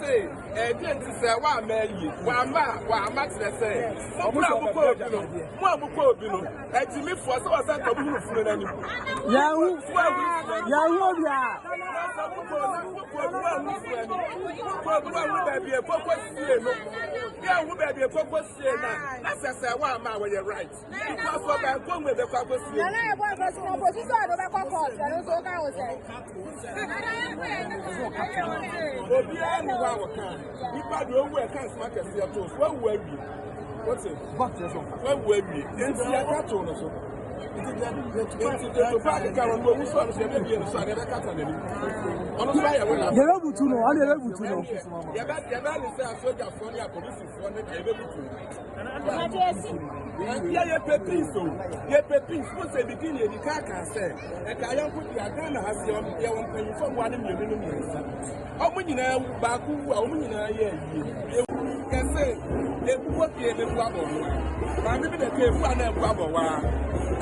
say, didn't say, why may you? Why ma to say, oh, and to me for so I said, what's it? What will be? It's the cattle. Tupac can go with one of the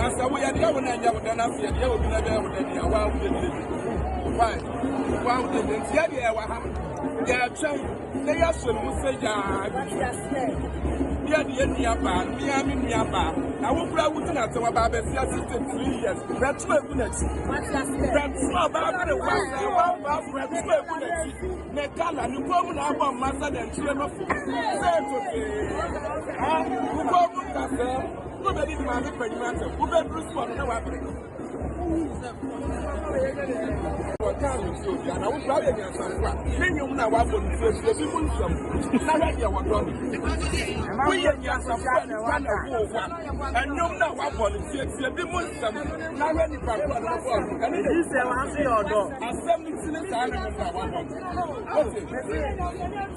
that's the way I go when I have done up here. You will be there with the wow. Why? Wow, the Tia, they are trying. They are so say, yeah, the India bar, Miami, I will play with another about 3 years. That's 12 minutes. That's not about the one. Nekala, you go on our master and children of nobody demanded for you. Who better respond to what what time is so? And I will try against some crap. Then you know what will be people from Salaria. What wrong? We are just a friend and you know what politics. You be Muslim. Now, when you are and it is a your door. And 70 minutes, I remember one.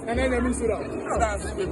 And then I miss it out. That's the